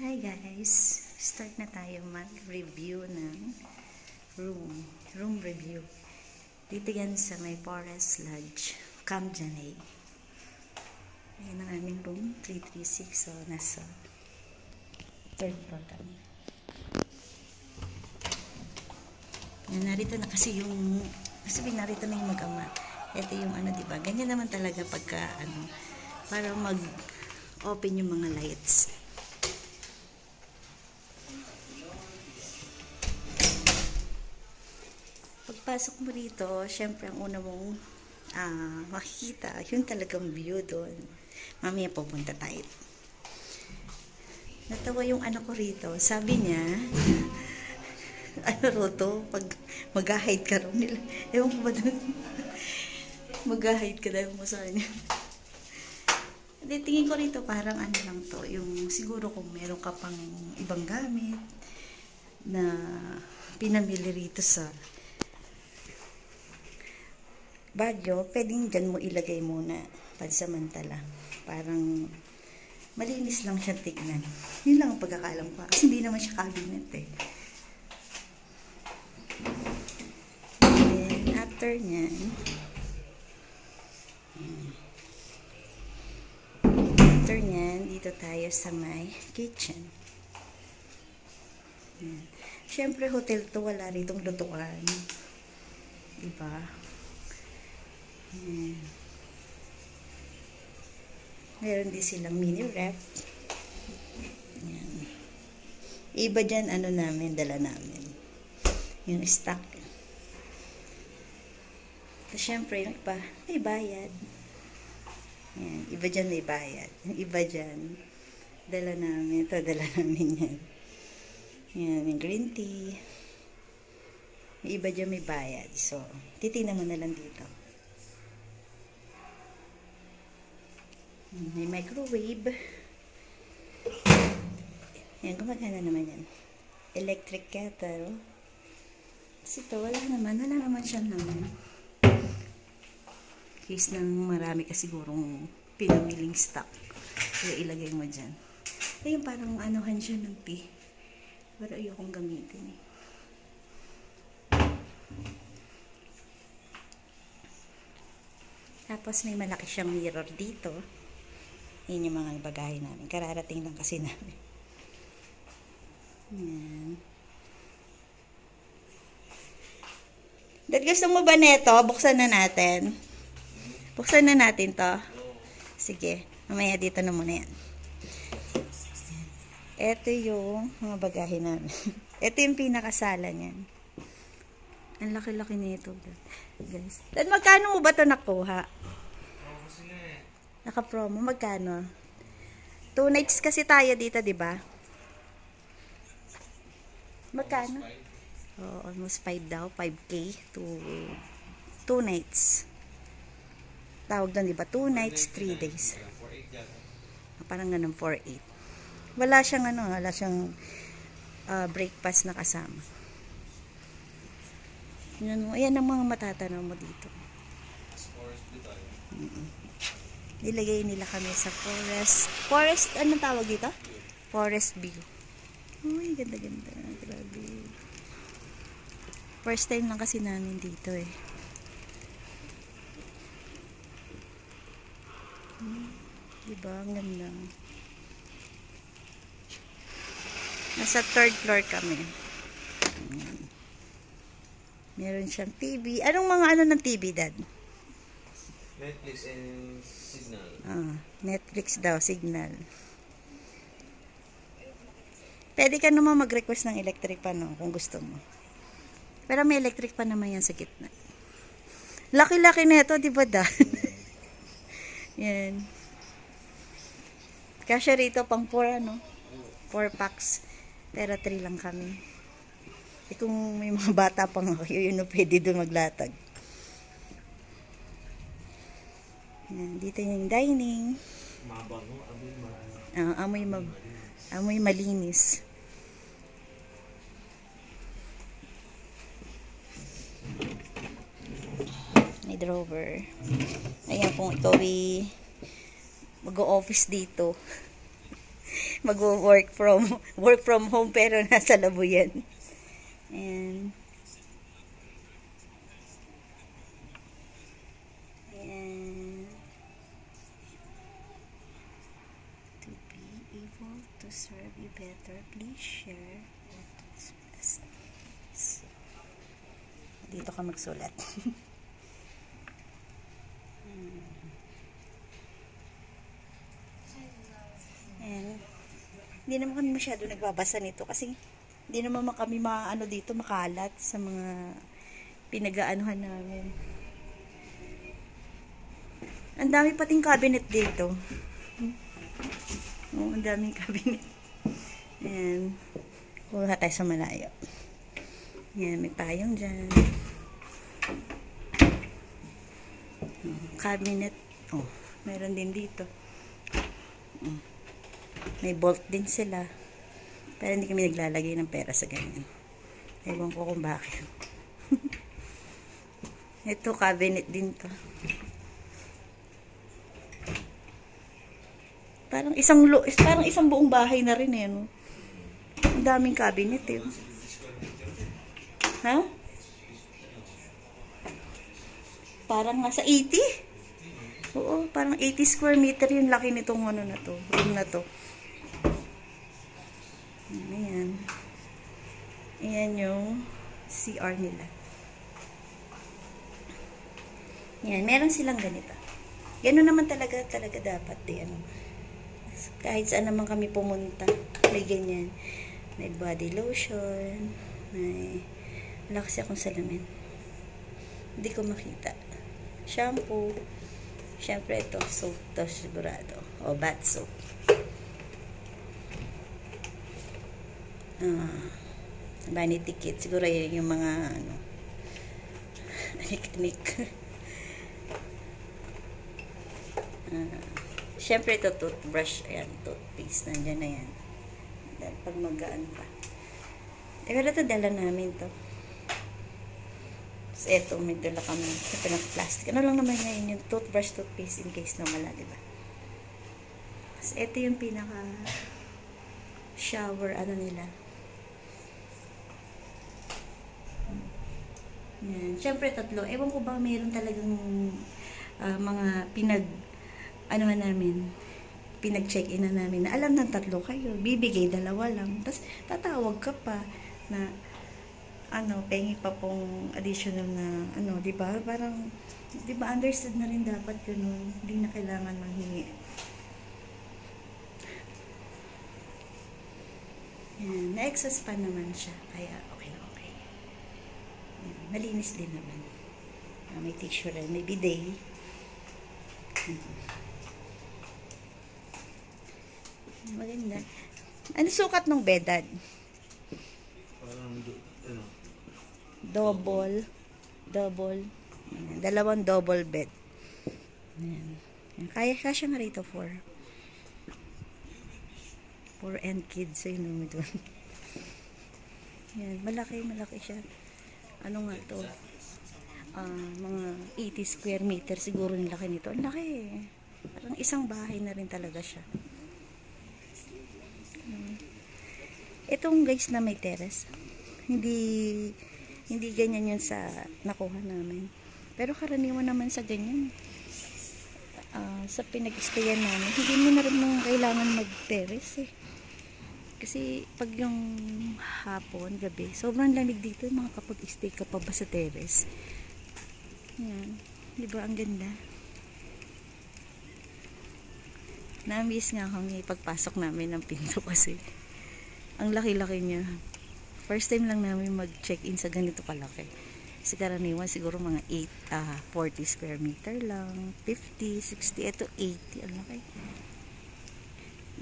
Hi guys! Start na tayo mag-review ng room review. Dito yan sa may Forest Lodge, Camp Janay. Ayan ang aming room, 336. So, nasa third floor kami. Ayan, narito na kasi narito na yung mag-ama. Ito yung diba? Ganyan naman talaga pagka, para mag-open yung mga lights. Pagpasok mo dito, syempre ang una mong makikita, yun talagang view doon. Mamaya pupunta tayo. Natawa yung anak ko rito. Sabi niya, pag mag-hide ka rin nila. Ewan ko ba doon? Mag-hide ka dahil mo sa kanya. Tingin ko rito parang lang to, yung siguro kung meron ka pang ibang gamit na pinamili rito sa Baguio, pwedeng dyan mo ilagay muna pansamantala. Parang malinis lang siya tignan. Yun lang ang pagkakalam ko. Kasi hindi naman siya cabinet eh. Then, after nyan, dito tayo sa may kitchen. Yan. Siyempre, hotel to, wala ritong lutuan. Diba? Meron din silang mini ref. Yan. Iba dyan, dala namin. Yung stock. So, syempre, yung iba, may bayad. Yan. Iba dyan may bayad. Yung iba dyan, dala namin. Ito, dala namin yan. Yan, yung green tea. Yung iba dyan may bayad. So, titignan mo na lang dito. May microwave. Yan, gumagana naman yan. Electric kettle. Kasi ito, wala naman siyang naman. Case ng marami ka sigurong pinamiling stock. Kaya ilagay mo dyan. Ayun, parang siya ng tea. Pero ayokong gamitin eh. Tapos may malaki siyang mirror dito. Yun yung mga bagahe namin. Kararating lang kasi namin. Yan. Dad, gusto mo ba neto? Buksan na natin. Buksan na natin to. Sige. Mamaya dito na muna yan. Ito yung mga bagahe namin. Ito yung pinakasala niyan. Ang laki-laki nito. Guys. Dad, magkano mo ba ito nakuha? Naka-promo, magkano? 2 nights kasi tayo dito, di ba? Magkano? Oh, almost 5 daw, 5K to 2 nights. Tawag doon, di ba? 2 nights, 3 days. Parang ganun, 4-8. Wala siyang breakfast na kasama. Ayan ang mga matatanaw mo dito. Nilagay nila kami sa forest, anong tawag dito? Forest view. Uy, ganda-ganda. Grabe. First time lang kasi namin dito eh. Diba? Ang ganda. Nasa 3rd floor kami. Meron siyang TV. Anong mga ng TV, Dad? Netflix and Signal. Netflix daw, Signal. Pwede ka naman mag-request ng electric pan, kung gusto mo. Pero may electric pan naman yan sa gitna. Laki-laki na ito, di ba, Dad? Yan. Kasya rito pang 4 packs. Pero 3 lang kami. Kung may mga bata pang yun pwede doon maglatag. Yan, dito yung dining. Amoy malinis. May drawer. Ayan, kung ikaw mag-o-office dito. work from home pero nasa labo yan. And to be able to serve you better, please share what is best. Dito ka magsulat. And hindi naman kami masyado nagbabasa nito kasi hindi naman kami dito makalat sa mga pinag-aanuhan namin. Ang dami pating cabinet dito. Oh, ang daming cabinet. Ayan. Kuha tayo sa malayo. Ayan, may payong dyan. Cabinet. Oh, meron din dito. May bolt din sila. Pero hindi kami naglalagay ng pera sa ganyan. Ewan ko kung bakit. Ito, cabinet din to. Parang isang buong bahay na rin eh, no? Ang daming cabinet eh. Ha? Parang nasa 80? Oo, parang 80 square meter yung laki nitong na to, room na to. Ayan. Ayan yung CR nila. Ayan, meron silang ganito. Gano'n naman talaga dapat eh. Kahit saan naman kami pumunta, may ganyan. May body lotion, may wala kasi akong salamin. Hindi ko makita. Shampoo. Siyempre ito, soap to sigurado. O bath soap. Vanity kit. Siguro yun yung mga anik-anik. Siyempre ito, toothbrush. Ayan, toothpaste. Nandyan na yan. Dahil pag mag-aan pa. Pero ito, dala namin to. So, ito, may dala kami. Ito ng plastic. Ano lang naman ngayon yung toothbrush, toothpaste in case na wala, diba? So, ito yung pinaka shower, nila. Yan. Siyempre, tatlo. Ewan ko ba mayroon talagang mga pinag-check-in na namin na alam ng tatlo kayo, bibigay 2 lang. Tapos, tatawag ka pa na pengi pa pong additional na, di ba? Parang, di ba, understood na rin dapat yun. Hindi na kailangan manghingi. Yan. Na-exhaust pa naman siya. Kaya, okay. Yan. Malinis din naman. May tissue rin. May bidet. Maganda. Ano sukat ng bedad? Parang, Double. Ayan, 2 double bed. Ayan. Kaya nga rito 4 and kids. So, yun doon. Ayan, malaki siya. Ano nga to? Mga 80 square meter siguro yung laki nito. Ang laki eh. Parang isang bahay na rin talaga siya. Itong guys na may terrace. Hindi ganyan yun sa nakuha namin. Pero karaniwan naman sa ganyan. Sa pinag-stayan namin, hindi mo na rin kailangan mag-terrace eh. Kasi pag yung hapon, gabi, sobrang lamig dito makakapag-stay ka pa ba sa terrace. Yan. Diba ang ganda? Na-miss nga akong ipagpasok namin ng pinto kasi ang laki-laki niya. First time lang namin mag-check-in sa ganito kalaki. Kasi karaniwan siguro mga 40 square meter lang, 50, 60, ito 80, ang laki.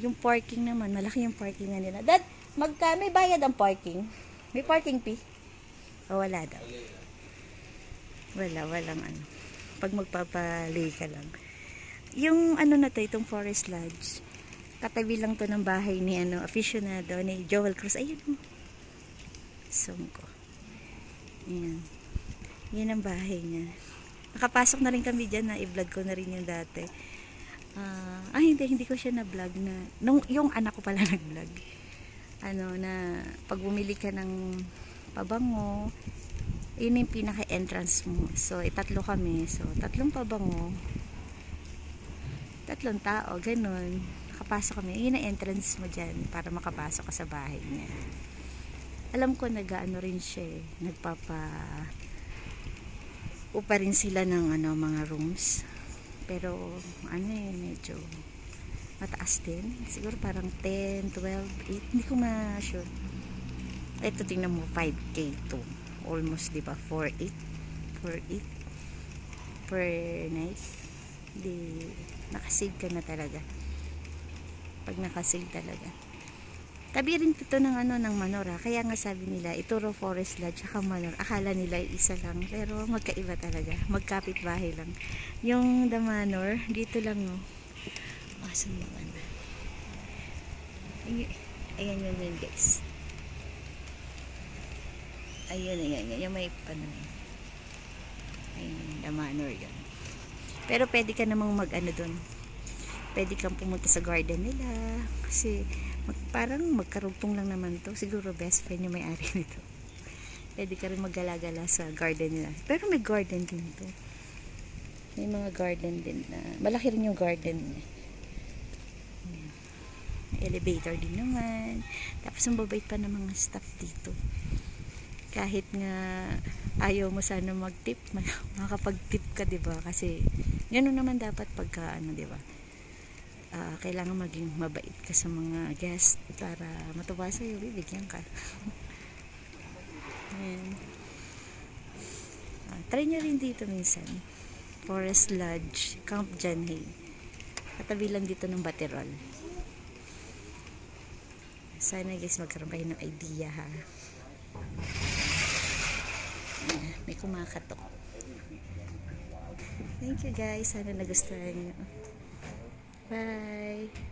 Yung parking naman, malaki yung parking nga nila. Dad, may bayad ang parking? May parking fee? O wala daw? Walang pag magpapalay ka lang. Yung na to, itong Forest Lodge, katabi lang to ng bahay ni aficionado ni Joel Cruz. Ayun o. Zoom ko. Ayan. Yan ang bahay niya. Nakapasok na rin kami dyan na i-vlog ko na rin yung dati. Hindi ko siya na-vlog na. Yung anak ko pala nag-vlog. Na pag bumili ka ng pabango, yun yung pinaka-entrance mo. So, itatlo kami. So, 3 pabango. 3 tao, ganun. Nakapasok kami. Yun ang entrance mo dyan para makapasok ka sa bahay niya. Alam ko nag-ano rin siya eh. Upa rin sila ng mga rooms. Pero, medyo mataas din. Siguro parang 10, 12, 8. Hindi ko ma-sure. Ito, tingnan mo, 5K to. Almost, di ba? 4.8 per night. Di, nakasave ka na talaga. Pag nakasave talaga. Tabi rin ito ng Manor. Kaya nga sabi nila, Ituro Forest Lodge at Manor. Akala nila isa lang. Pero magkaiba talaga. Magkapit bahay lang. Yung The Manor, dito lang no. Asan mo na? Ayan yun guys. Ayun. Yung may Ayun, The Manor yun. Pero pwede ka namang dun. Pwede kang pumunta sa garden nila. Kasi parang magkarugtong lang naman to. Siguro best friend yung may-ari nito. Pwede ka rin maggala-gala sa garden nila. Pero may garden din to. May mga garden din na malaki rin yung garden. May elevator din naman. Tapos ang babait pa ng mga staff dito. Kahit nga ayaw mo sana mag-tip, makakapag-tip ka, diba? Kasi gano'n naman dapat pagka diba? Kailangan maging mabait ka sa mga guest para matuwa sa'yo, bibigyan ka. Ayan. Try nyo rin dito minsan. Forest Lodge, Camp Janhay. Katabi lang dito ng Baterol. Sana guys magkaroon kayo ng idea ha. Ayan, may kumakatok. Thank you guys. Sana nagustuhan nyo. Bye!